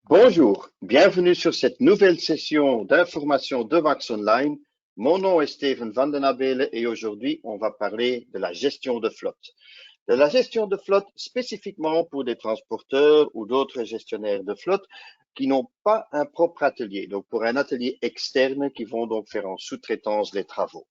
Bonjour, bienvenue sur cette nouvelle session d'information de Wax Online. Mon nom est Steven van den Abelen et aujourd'hui, on va parler de la gestion de flotte. De la gestion de flotte spécifiquement pour des transporteurs ou d'autres gestionnaires de flotte qui n'ont pas un propre atelier, donc pour un atelier externe qui vont donc faire en sous-traitance les travaux.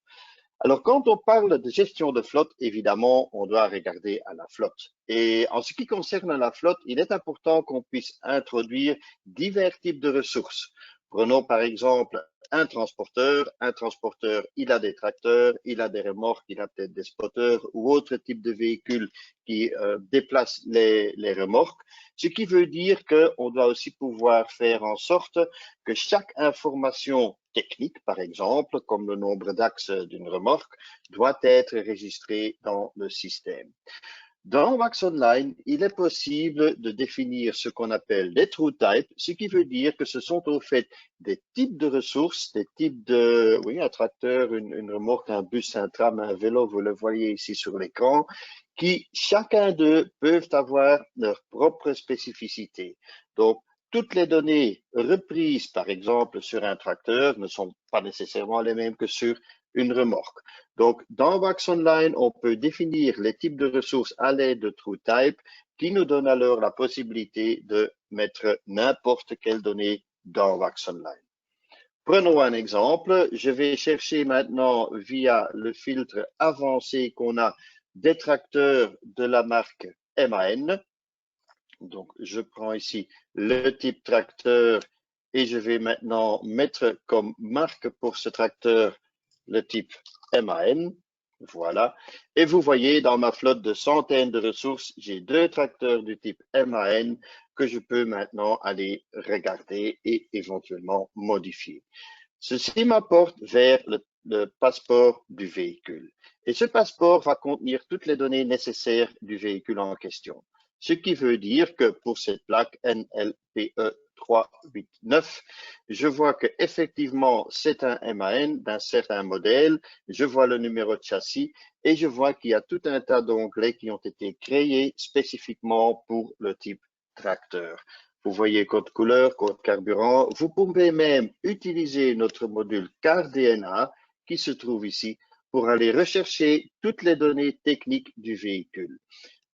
Alors, quand on parle de gestion de flotte, évidemment, on doit regarder à la flotte. Et en ce qui concerne la flotte, il est important qu'on puisse introduire divers types de ressources. Prenons par exemple un transporteur. Un transporteur, il a des tracteurs, il a des remorques, il a peut-être des spotters ou autres types de véhicules qui déplacent les remorques. Ce qui veut dire qu'on doit aussi pouvoir faire en sorte que chaque information technique, par exemple, comme le nombre d'axes d'une remorque, doit être enregistrée dans le système. Dans Wax Online, il est possible de définir ce qu'on appelle des true types, ce qui veut dire que ce sont au fait des types de ressources, des types de, oui, un tracteur, une remorque, un bus, un tram, un vélo, vous le voyez ici sur l'écran, qui chacun d'eux peuvent avoir leur propre spécificité. Donc, toutes les données reprises, par exemple, sur un tracteur ne sont pas nécessairement les mêmes que sur une remorque. Donc, dans Wax Online, on peut définir les types de ressources à l'aide de TrueType qui nous donne alors la possibilité de mettre n'importe quelle donnée dans Wax Online. Prenons un exemple. Je vais chercher maintenant via le filtre avancé qu'on a des tracteurs de la marque MAN. Donc, je prends ici le type tracteur et je vais maintenant mettre comme marque pour ce tracteur le type MAN. Voilà. Et vous voyez, dans ma flotte de centaines de ressources, j'ai deux tracteurs du type MAN que je peux maintenant aller regarder et éventuellement modifier. Ceci m'apporte vers le passeport du véhicule. Et ce passeport va contenir toutes les données nécessaires du véhicule en question. Ce qui veut dire que pour cette plaque NLPE 389, je vois que effectivement c'est un MAN d'un certain modèle, je vois le numéro de châssis et je vois qu'il y a tout un tas d'onglets qui ont été créés spécifiquement pour le type tracteur. Vous voyez code couleur, code carburant. Vous pouvez même utiliser notre module Car DNA qui se trouve ici pour aller rechercher toutes les données techniques du véhicule.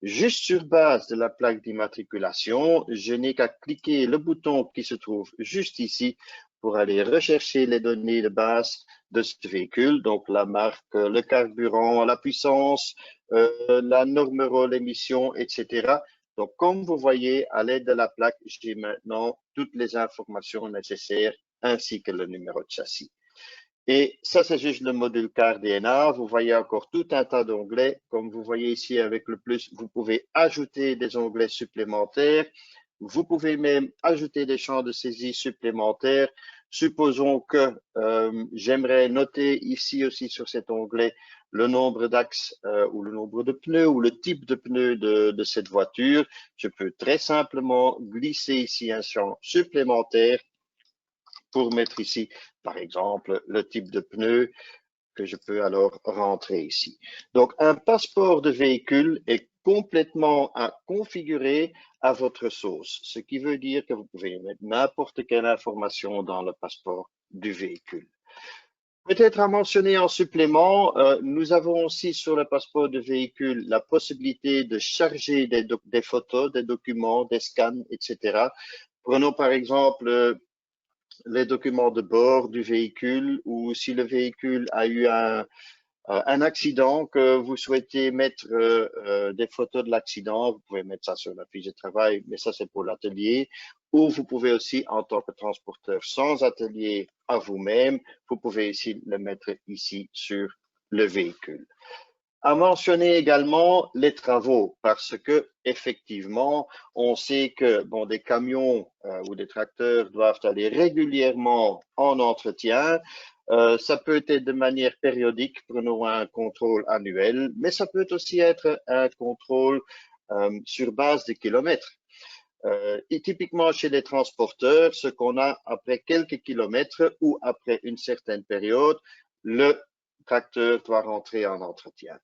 Juste sur base de la plaque d'immatriculation, je n'ai qu'à cliquer le bouton qui se trouve juste ici pour aller rechercher les données de base de ce véhicule, donc la marque, le carburant, la puissance, la norme Euro, l'émission, etc. Donc, comme vous voyez, à l'aide de la plaque, j'ai maintenant toutes les informations nécessaires ainsi que le numéro de châssis. Et ça, c'est juste le module Car DNA. Vous voyez encore tout un tas d'onglets. Comme vous voyez ici avec le plus, vous pouvez ajouter des onglets supplémentaires. Vous pouvez même ajouter des champs de saisie supplémentaires. Supposons que j'aimerais noter ici aussi sur cet onglet le nombre d'axes ou le nombre de pneus ou le type de pneus de cette voiture. Je peux très simplement glisser ici un champ supplémentaire pour mettre ici, par exemple, le type de pneu que je peux alors rentrer ici. Donc, un passeport de véhicule est complètement à configurer à votre sauce, ce qui veut dire que vous pouvez mettre n'importe quelle information dans le passeport du véhicule. Peut-être à mentionner en supplément, nous avons aussi sur le passeport de véhicule la possibilité de charger des photos, des documents, des scans, etc. Prenons par exemple les documents de bord du véhicule ou si le véhicule a eu un accident que vous souhaitez mettre des photos de l'accident, vous pouvez mettre ça sur la fiche de travail, mais ça c'est pour l'atelier. Ou vous pouvez aussi, en tant que transporteur sans atelier à vous-même, vous pouvez aussi le mettre ici sur le véhicule. À mentionner également les travaux parce que effectivement, on sait que bon, des camions ou des tracteurs doivent aller régulièrement en entretien. Ça peut être de manière périodique, prenons un contrôle annuel, mais ça peut aussi être un contrôle sur base de kilomètres. Et typiquement chez les transporteurs, ce qu'on a après quelques kilomètres ou après une certaine période, le tracteur doit rentrer en entretien.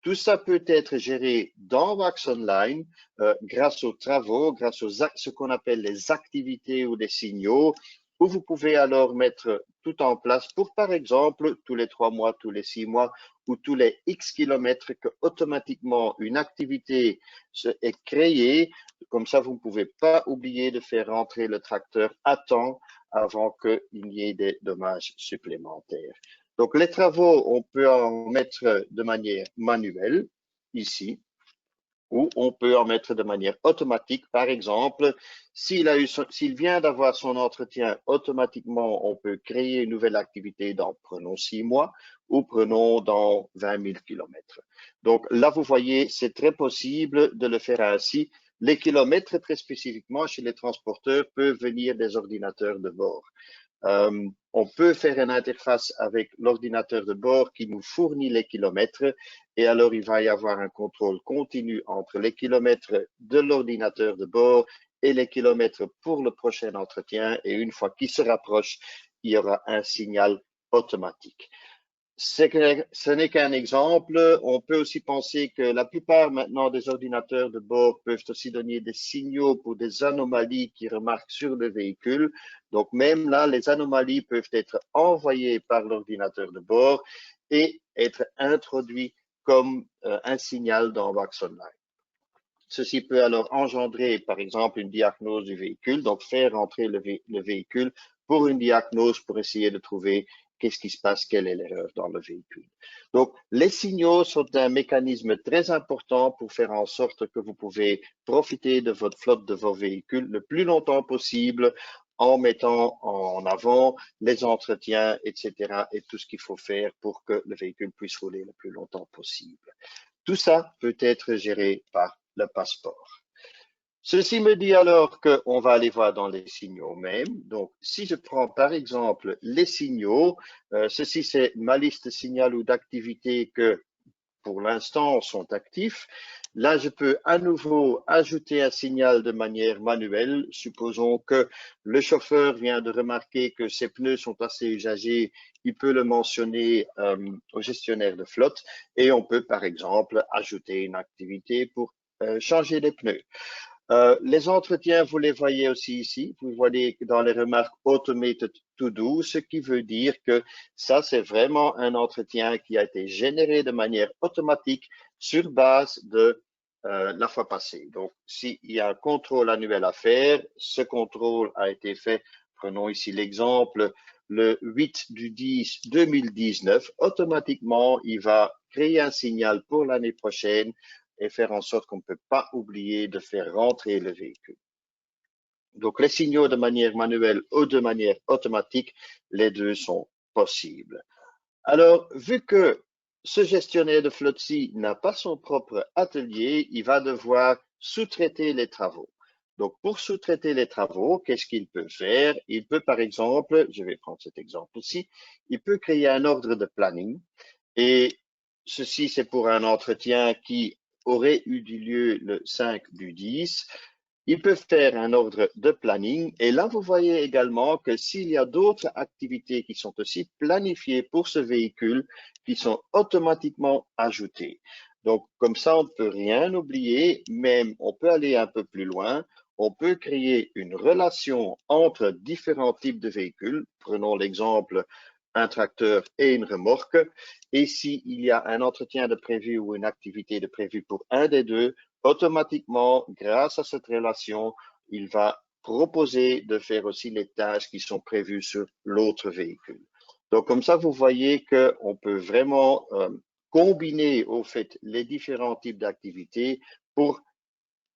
Tout ça peut être géré dans Wax Online grâce aux travaux, grâce aux ce qu'on appelle les activités ou des signaux, où vous pouvez alors mettre tout en place pour, par exemple, tous les 3 mois, tous les 6 mois ou tous les X kilomètres que automatiquement une activité est créée. Comme ça, vous ne pouvez pas oublier de faire rentrer le tracteur à temps avant qu'il n'y ait des dommages supplémentaires. Donc, les travaux, on peut en mettre de manière manuelle, ici, ou on peut en mettre de manière automatique. Par exemple, s'il vient d'avoir son entretien, automatiquement, on peut créer une nouvelle activité dans, prenons 6 mois, ou prenons dans 20 000 kilomètres. Donc là, vous voyez, c'est très possible de le faire ainsi. Les kilomètres, très spécifiquement, chez les transporteurs, peuvent venir des ordinateurs de bord. On peut faire une interface avec l'ordinateur de bord qui nous fournit les kilomètres et alors il va y avoir un contrôle continu entre les kilomètres de l'ordinateur de bord et les kilomètres pour le prochain entretien et une fois qu'il se rapproche, il y aura un signal automatique. Ce n'est qu'un exemple. On peut aussi penser que la plupart maintenant des ordinateurs de bord peuvent aussi donner des signaux pour des anomalies qu'ils remarquent sur le véhicule. Donc même là, les anomalies peuvent être envoyées par l'ordinateur de bord et être introduites comme un signal dans Wax Online. Ceci peut alors engendrer, par exemple, une diagnose du véhicule, donc faire entrer le véhicule pour une diagnose pour essayer de trouver qu'est-ce qui se passe, quelle est l'erreur dans le véhicule. Donc, les signaux sont un mécanisme très important pour faire en sorte que vous pouvez profiter de votre flotte de vos véhicules le plus longtemps possible en mettant en avant les entretiens, etc. et tout ce qu'il faut faire pour que le véhicule puisse rouler le plus longtemps possible. Tout ça peut être géré par le passeport. Ceci me dit alors qu'on va aller voir dans les signaux même. Donc, si je prends par exemple les signaux, ceci c'est ma liste signal ou d'activités que pour l'instant sont actifs. Là, je peux à nouveau ajouter un signal de manière manuelle. Supposons que le chauffeur vient de remarquer que ses pneus sont assez usagés. Il peut le mentionner au gestionnaire de flotte et on peut, par exemple, ajouter une activité pour changer les pneus. Les entretiens, vous les voyez aussi ici. Vous voyez dans les remarques Automated To Do, ce qui veut dire que ça, c'est vraiment un entretien qui a été généré de manière automatique sur base de la fois passée. Donc, s'il y a un contrôle annuel à faire, ce contrôle a été fait, prenons ici l'exemple, le 8 du 10 2019, automatiquement, il va créer un signal pour l'année prochaine et faire en sorte qu'on ne peut pas oublier de faire rentrer le véhicule. Donc, les signaux de manière manuelle ou de manière automatique, les deux sont possibles. Alors, vu que ce gestionnaire de flotte-ci n'a pas son propre atelier, il va devoir sous-traiter les travaux. Donc, pour sous-traiter les travaux, qu'est-ce qu'il peut faire? Il peut, par exemple, je vais prendre cet exemple-ci, il peut créer un ordre de planning et ceci, c'est pour un entretien qui aurait eu lieu le 5 du 10. Ils peuvent faire un ordre de planning. Et là, vous voyez également que s'il y a d'autres activités qui sont aussi planifiées pour ce véhicule, qui sont automatiquement ajoutées. Donc, comme ça, on ne peut rien oublier, même on peut aller un peu plus loin. On peut créer une relation entre différents types de véhicules. Prenons l'exemple un tracteur et une remorque. Et s'il y a un entretien de prévu ou une activité de prévu pour un des deux, automatiquement, grâce à cette relation, il va proposer de faire aussi les tâches qui sont prévues sur l'autre véhicule. Donc, comme ça, vous voyez qu'on peut vraiment combiner au fait les différents types d'activités pour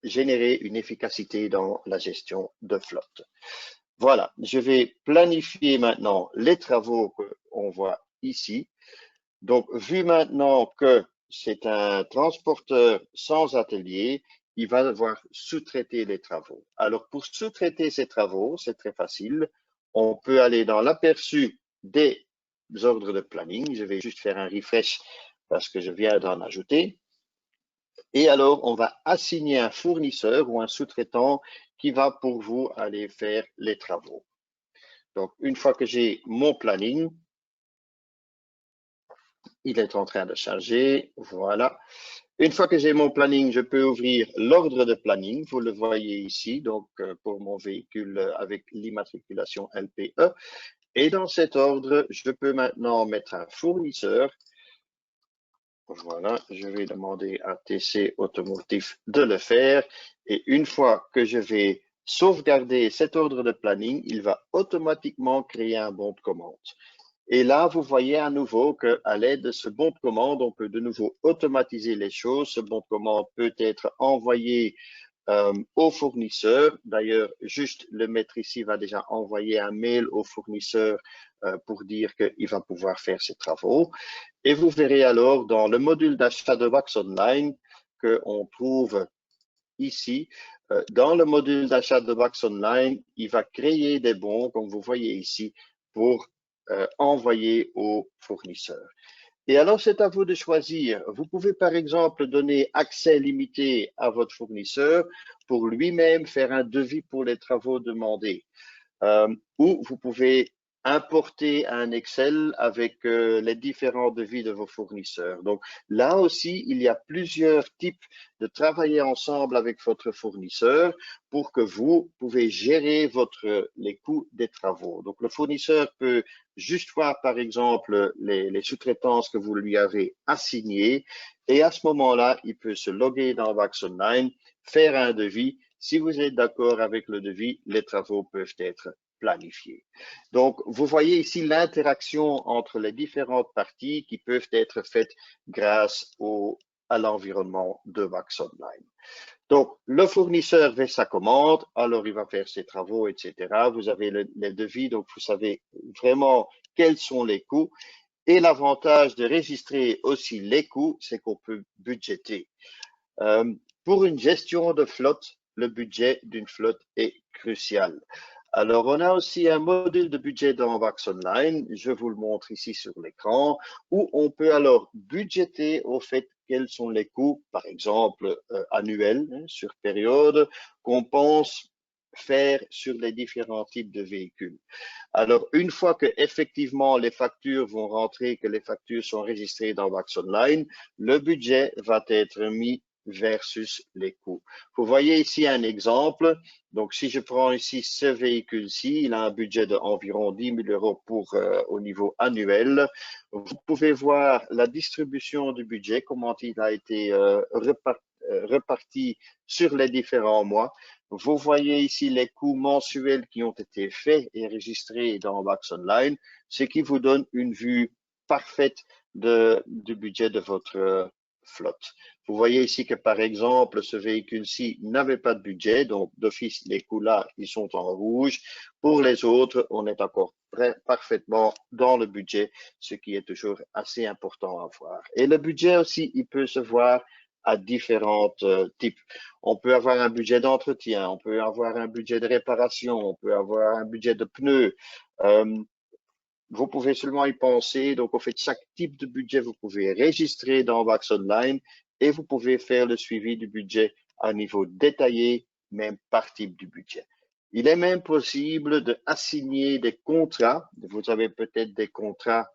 générer une efficacité dans la gestion de flotte. Voilà, je vais planifier maintenant les travaux qu'on voit ici. Donc, vu maintenant que c'est un transporteur sans atelier, il va devoir sous-traiter les travaux. Alors, pour sous-traiter ces travaux, c'est très facile. On peut aller dans l'aperçu des ordres de planning. Je vais juste faire un refresh parce que je viens d'en ajouter. Et alors, on va assigner un fournisseur ou un sous-traitant qui va pour vous aller faire les travaux. Donc, une fois que j'ai mon planning, Il est en train de charger. Voilà. Une fois que j'ai mon planning, je peux ouvrir l'ordre de planning. Vous le voyez ici, donc pour mon véhicule avec l'immatriculation LPE. Et dans cet ordre, je peux maintenant mettre un fournisseur. Voilà, je vais demander à TC Automotive de le faire. Et une fois que je vais sauvegarder cet ordre de planning, il va automatiquement créer un bon de commande. Et là, vous voyez à nouveau qu'à l'aide de ce bon de commande, on peut de nouveau automatiser les choses. Ce bon de commande peut être envoyé au fournisseur. D'ailleurs, juste le maître ici va déjà envoyer un mail au fournisseur pour dire qu'il va pouvoir faire ses travaux. Et vous verrez alors dans le module d'achat de Wax Online qu'on trouve ici, dans le module d'achat de Wax Online, il va créer des bons, comme vous voyez ici, pour envoyer au fournisseur. Et alors, c'est à vous de choisir. Vous pouvez, par exemple, donner accès limité à votre fournisseur pour lui-même faire un devis pour les travaux demandés. Ou vous pouvez importer un Excel avec les différents devis de vos fournisseurs. Donc là aussi, il y a plusieurs types de travailler ensemble avec votre fournisseur pour que vous pouvez gérer les coûts des travaux. Donc le fournisseur peut juste voir par exemple les sous-traitances que vous lui avez assignées et à ce moment-là, il peut se loguer dans Wax Online, faire un devis. Si vous êtes d'accord avec le devis, les travaux peuvent être planifiés. Donc, vous voyez ici l'interaction entre les différentes parties qui peuvent être faites grâce à l'environnement de Wax Online. Donc, le fournisseur fait sa commande, alors il va faire ses travaux, etc. Vous avez les devis, donc vous savez vraiment quels sont les coûts. Et l'avantage de registrer aussi les coûts, c'est qu'on peut budgéter. Pour une gestion de flotte, le budget d'une flotte est crucial. Alors, on a aussi un module de budget dans Wax Online, je vous le montre ici sur l'écran, où on peut alors budgéter au fait quels sont les coûts, par exemple annuels, sur période, qu'on pense faire sur les différents types de véhicules. Alors, une fois que effectivement les factures vont rentrer, que les factures sont enregistrées dans Wax Online, le budget va être mis versus les coûts. Vous voyez ici un exemple. Donc, si je prends ici ce véhicule-ci, il a un budget d'environ 10 000 euros au niveau annuel. Vous pouvez voir la distribution du budget, comment il a été reparti sur les différents mois. Vous voyez ici les coûts mensuels qui ont été faits et enregistrés dans Wax Online, ce qui vous donne une vue parfaite du budget de votre flotte. Vous voyez ici que, par exemple, ce véhicule-ci n'avait pas de budget, donc d'office, les coûts-là, ils sont en rouge. Pour les autres, on est encore parfaitement dans le budget, ce qui est toujours assez important à voir. Et le budget aussi, il peut se voir à différents types. On peut avoir un budget d'entretien, on peut avoir un budget de réparation, on peut avoir un budget de pneus. Vous pouvez seulement y penser. Donc, au fait, chaque type de budget, vous pouvez registrer dans Wax Online et vous pouvez faire le suivi du budget à niveau détaillé, même par type du budget. Il est même possible d'assigner des contrats. Vous avez peut-être des contrats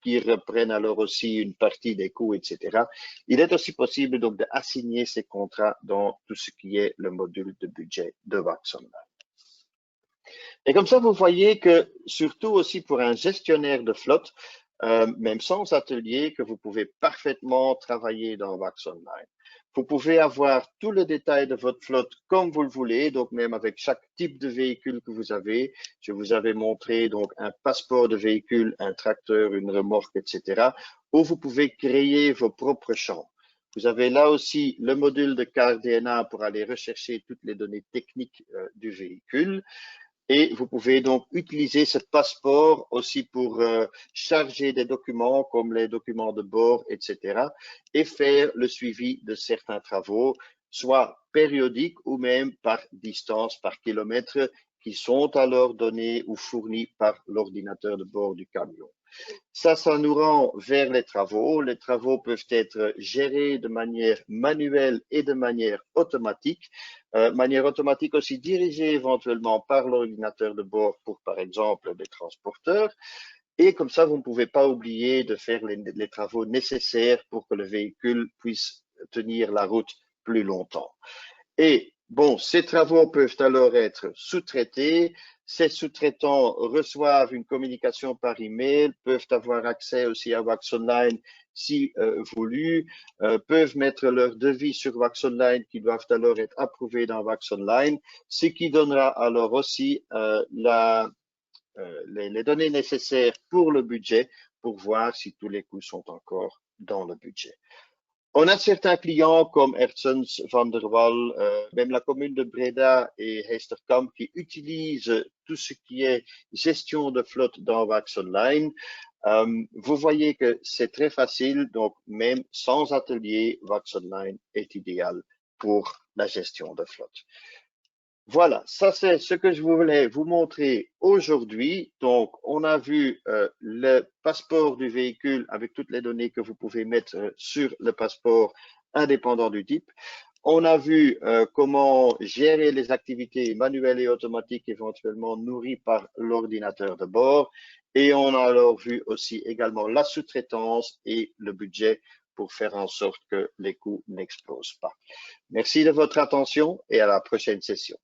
qui reprennent alors aussi une partie des coûts, etc. Il est aussi possible donc d'assigner ces contrats dans tout ce qui est le module de budget de Wax Online. Et comme ça, vous voyez que, surtout aussi pour un gestionnaire de flotte, même sans atelier, que vous pouvez parfaitement travailler dans Wax Online. Vous pouvez avoir tout le détail de votre flotte comme vous le voulez, donc même avec chaque type de véhicule que vous avez. Je vous avais montré donc un passeport de véhicule, un tracteur, une remorque, etc. Où vous pouvez créer vos propres champs. Vous avez là aussi le module de carte DNA pour aller rechercher toutes les données techniques du véhicule. Et vous pouvez donc utiliser ce passeport aussi pour charger des documents comme les documents de bord, etc. et faire le suivi de certains travaux, soit périodiques ou même par distance, par kilomètre, qui sont alors donnés ou fournis par l'ordinateur de bord du camion. Ça nous rend vers les travaux. Les travaux peuvent être gérés de manière manuelle et de manière automatique. Manière automatique aussi dirigée éventuellement par l'ordinateur de bord pour, par exemple, des transporteurs. Et comme ça, vous ne pouvez pas oublier de faire les travaux nécessaires pour que le véhicule puisse tenir la route plus longtemps. Et bon, ces travaux peuvent alors être sous-traités. Ces sous-traitants reçoivent une communication par email, peuvent avoir accès aussi à Wax Online si voulu, peuvent mettre leur devis sur Wax Online qui doivent alors être approuvés dans Wax Online, ce qui donnera alors aussi les données nécessaires pour le budget pour voir si tous les coûts sont encore dans le budget. On a certains clients comme Ertsens, Van der Wal, même la commune de Breda et Heesterkamp qui utilisent tout ce qui est gestion de flotte dans Wax Online. Vous voyez que c'est très facile, donc même sans atelier, Wax Online est idéal pour la gestion de flotte. Voilà, ça c'est ce que je voulais vous montrer aujourd'hui. Donc, on a vu le passeport du véhicule avec toutes les données que vous pouvez mettre sur le passeport indépendant du type. On a vu comment gérer les activités manuelles et automatiques éventuellement nourries par l'ordinateur de bord. Et on a alors vu aussi également la sous-traitance et le budget pour faire en sorte que les coûts n'explosent pas. Merci de votre attention et à la prochaine session.